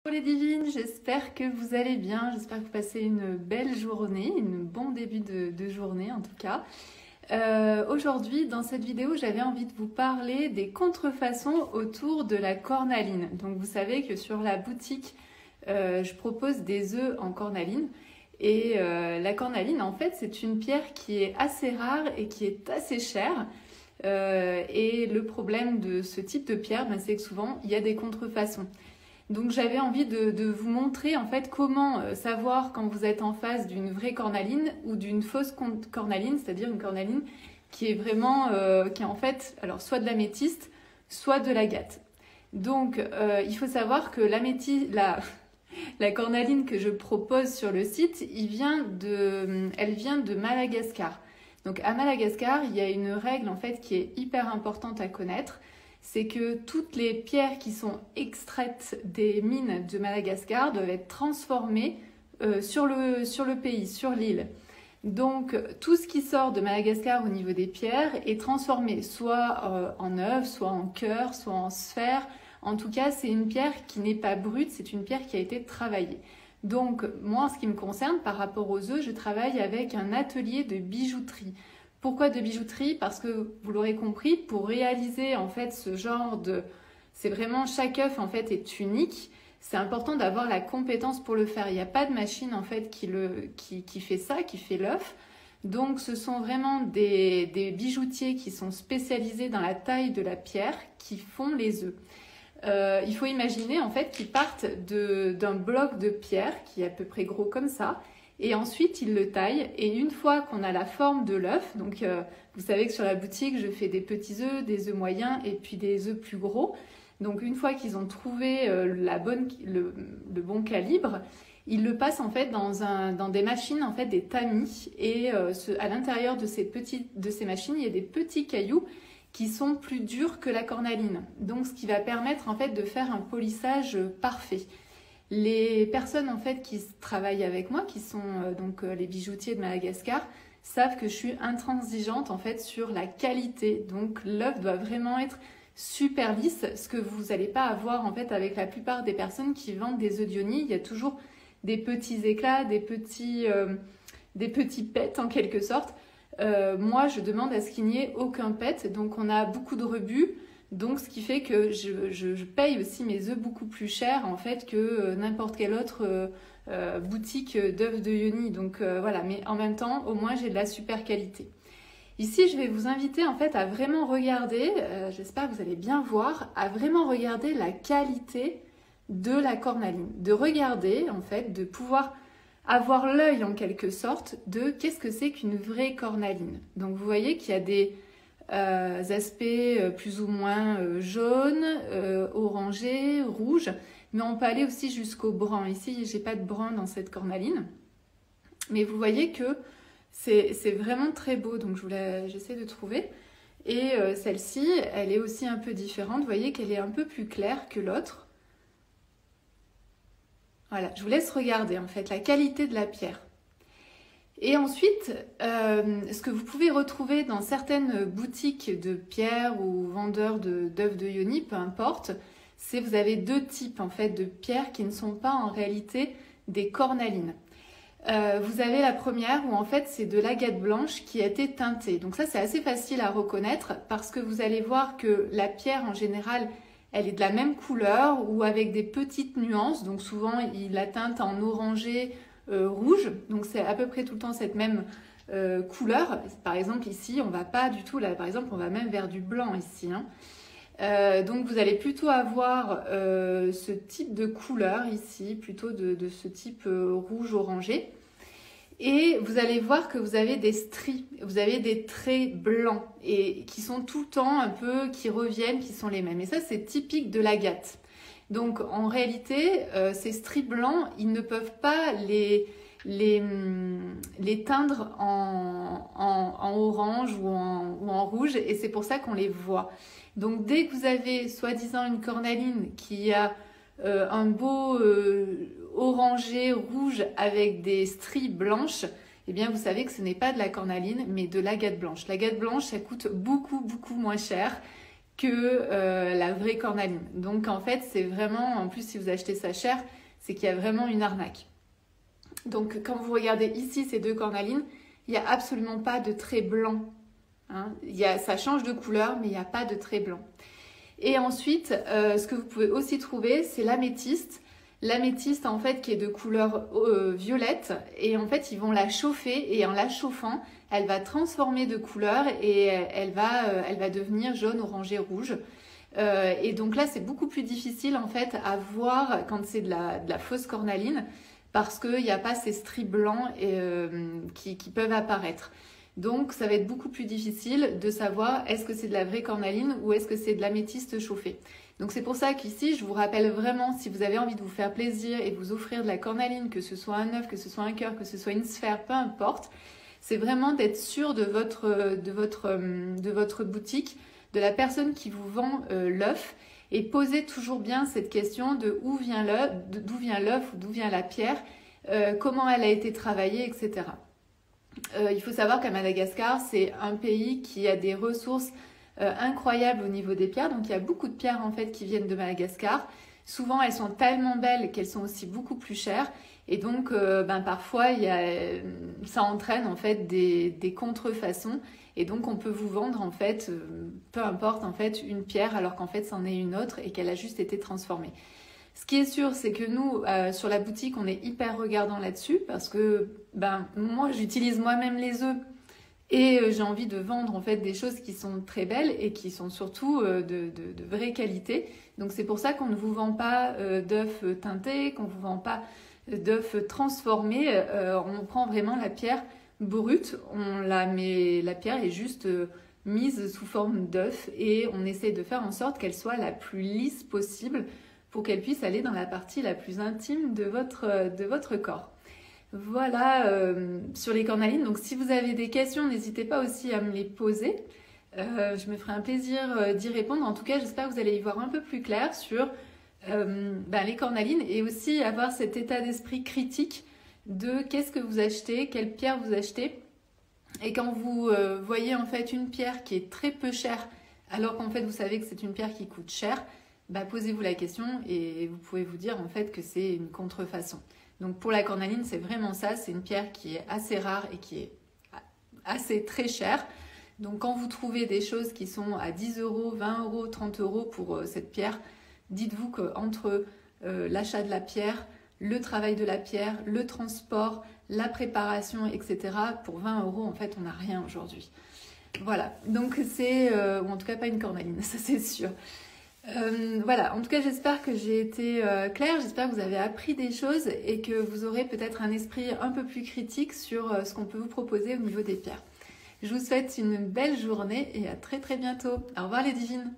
Bonjour les divines, j'espère que vous allez bien, j'espère que vous passez une belle journée, un bon début de journée en tout cas. Aujourd'hui, dans cette vidéo, j'avais envie de vous parler des contrefaçons autour de la cornaline. Donc vous savez que sur la boutique, je propose des œufs en cornaline. Et la cornaline, en fait, c'est une pierre qui est assez rare et qui est assez chère. Et le problème de ce type de pierre, c'est que souvent, il y a des contrefaçons. Donc j'avais envie de vous montrer en fait comment savoir quand vous êtes en face d'une vraie cornaline ou d'une fausse cornaline, c'est-à-dire une cornaline qui est vraiment, qui est en fait alors soit de l'améthyste, soit de l'agate. Donc il faut savoir que la cornaline que je propose sur le site, elle vient de Madagascar. Donc à Madagascar, il y a une règle en fait qui est hyper importante à connaître. C'est que toutes les pierres qui sont extraites des mines de Madagascar doivent être transformées sur le pays, sur l'île. Donc tout ce qui sort de Madagascar au niveau des pierres est transformé soit en œuf, soit en cœur, soit en sphère. En tout cas, c'est une pierre qui n'est pas brute, c'est une pierre qui a été travaillée. Donc moi, en ce qui me concerne, par rapport aux œufs, je travaille avec un atelier de bijouterie. Pourquoi de bijouterie? Parce que vous l'aurez compris, pour réaliser en fait ce genre de... C'est vraiment, chaque œuf en fait est unique. C'est important d'avoir la compétence pour le faire. Il n'y a pas de machine en fait qui fait ça, qui fait l'œuf. Donc ce sont vraiment des bijoutiers qui sont spécialisés dans la taille de la pierre qui font les œufs. Il faut imaginer en fait qu'ils partent d'un bloc de pierre qui est à peu près gros comme ça. Et ensuite, ils le taillent. Et une fois qu'on a la forme de l'œuf, donc vous savez que sur la boutique, je fais des petits œufs, des œufs moyens et puis des œufs plus gros. Donc une fois qu'ils ont trouvé le bon calibre, ils le passent en fait dans des machines, en fait des tamis. Et à l'intérieur de ces machines, il y a des petits cailloux qui sont plus durs que la cornaline. Donc ce qui va permettre en fait de faire un polissage parfait. Les personnes en fait qui travaillent avec moi, qui sont les bijoutiers de Madagascar, savent que je suis intransigeante en fait sur la qualité. Donc l'œuf doit vraiment être super lisse, ce que vous n'allez pas avoir en fait avec la plupart des personnes qui vendent des œufs d'Ionie. Il y a toujours des petits éclats, des petits pets en quelque sorte. Moi, je demande à ce qu'il n'y ait aucun pet, donc on a beaucoup de rebut. Donc, ce qui fait que je paye aussi mes œufs beaucoup plus cher en fait que n'importe quelle autre boutique d'œufs de Yoni. Donc voilà, mais en même temps, au moins j'ai de la super qualité. Ici, je vais vous inviter en fait à vraiment regarder, j'espère que vous allez bien voir, à vraiment regarder la qualité de la cornaline. De regarder en fait, de pouvoir avoir l'œil en quelque sorte de qu'est-ce que c'est qu'une vraie cornaline. Donc vous voyez qu'il y a des aspects plus ou moins jaunes, orangés, rouges, mais on peut aller aussi jusqu'au brun. Ici, j'ai pas de brun dans cette cornaline, mais vous voyez que c'est vraiment très beau, donc j'essaie de trouver. Et celle-ci, elle est aussi un peu différente, vous voyez qu'elle est un peu plus claire que l'autre. Voilà, je vous laisse regarder en fait la qualité de la pierre. Et ensuite, ce que vous pouvez retrouver dans certaines boutiques de pierres ou vendeurs d'œufs de Yoni, peu importe, c'est vous avez deux types en fait de pierres qui ne sont pas en réalité des cornalines. Vous avez la première où en fait c'est de l'agate blanche qui a été teintée. Donc ça c'est assez facile à reconnaître parce que vous allez voir que la pierre en général elle est de la même couleur ou avec des petites nuances. Donc souvent il la teinte en orangé, rouge, donc c'est à peu près tout le temps cette même couleur. Par exemple ici on va pas du tout, là par exemple on va même vers du blanc ici, hein. Donc vous allez plutôt avoir ce type de couleur ici, plutôt de ce type rouge orangé. Et vous allez voir que vous avez des stries, vous avez des traits blancs et qui sont tout le temps un peu, qui reviennent, qui sont les mêmes. Et ça c'est typique de l'agate. Donc en réalité, ces stries blancs, ils ne peuvent pas les teindre en orange ou en rouge et c'est pour ça qu'on les voit. Donc dès que vous avez soi-disant une cornaline qui a un beau orangé rouge avec des stries blanches, eh bien vous savez que ce n'est pas de la cornaline mais de l'agate blanche. L'agate blanche, ça coûte beaucoup moins cher que la vraie cornaline. Donc en fait, c'est vraiment, en plus si vous achetez ça cher, c'est qu'il y a vraiment une arnaque. Donc quand vous regardez ici ces deux cornalines, il n'y a absolument pas de trait blanc. Hein. Ça change de couleur, mais il n'y a pas de trait blanc. Et ensuite, ce que vous pouvez aussi trouver, c'est l'améthyste. L'améthyste, en fait, qui est de couleur violette. Et en fait, ils vont la chauffer. Et en la chauffant, elle va transformer de couleur et elle va devenir jaune, orangé, rouge. Et donc là, c'est beaucoup plus difficile, en fait, à voir quand c'est de la fausse cornaline parce qu'il n'y a pas ces stries blancs qui peuvent apparaître. Donc, ça va être beaucoup plus difficile de savoir est-ce que c'est de la vraie cornaline ou est-ce que c'est de l'améthyste chauffée. Donc, c'est pour ça qu'ici, je vous rappelle vraiment, si vous avez envie de vous faire plaisir et de vous offrir de la cornaline, que ce soit un œuf, que ce soit un cœur, que ce soit une sphère, peu importe, c'est vraiment d'être sûr de votre boutique, de la personne qui vous vend l'œuf et posez toujours bien cette question de d'où vient l'œuf ou d'où vient la pierre, comment elle a été travaillée, etc. Il faut savoir qu'à Madagascar, c'est un pays qui a des ressources incroyables au niveau des pierres. Donc il y a beaucoup de pierres en fait qui viennent de Madagascar. Souvent elles sont tellement belles qu'elles sont aussi beaucoup plus chères. Et donc parfois ça entraîne en fait des contrefaçons. Et donc on peut vous vendre en fait, peu importe en fait, une pierre alors qu'en fait c'en est une autre et qu'elle a juste été transformée. Ce qui est sûr, c'est que nous, sur la boutique, on est hyper regardant là-dessus parce que moi, j'utilise moi-même les œufs et j'ai envie de vendre en fait des choses qui sont très belles et qui sont surtout de vraie qualité. Donc c'est pour ça qu'on ne vous vend pas d'œufs teintés, qu'on ne vous vend pas d'œufs transformés. On prend vraiment la pierre brute, la pierre est juste mise sous forme d'œuf et on essaie de faire en sorte qu'elle soit la plus lisse possible pour qu'elle puisse aller dans la partie la plus intime de votre corps. Voilà sur les cornalines. Donc si vous avez des questions, n'hésitez pas aussi à me les poser. Je me ferai un plaisir d'y répondre. En tout cas, j'espère que vous allez y voir un peu plus clair sur les cornalines et aussi avoir cet état d'esprit critique de qu'est-ce que vous achetez, quelle pierre vous achetez. Et quand vous voyez en fait une pierre qui est très peu chère, alors qu'en fait vous savez que c'est une pierre qui coûte cher, posez-vous la question et vous pouvez vous dire en fait que c'est une contrefaçon. Donc pour la cornaline, c'est vraiment ça, c'est une pierre qui est assez rare et qui est assez très chère. Donc quand vous trouvez des choses qui sont à 10 €, 20 €, 30 € pour cette pierre, dites-vous qu'entre l'achat de la pierre, le travail de la pierre, le transport, la préparation, etc., pour 20 € en fait on n'a rien aujourd'hui. Voilà, donc c'est, ou en tout cas pas une cornaline, ça c'est sûr. Voilà, en tout cas j'espère que j'ai été claire, j'espère que vous avez appris des choses et que vous aurez peut-être un esprit un peu plus critique sur ce qu'on peut vous proposer au niveau des pierres. Je vous souhaite une belle journée et à très très bientôt. Au revoir les divines.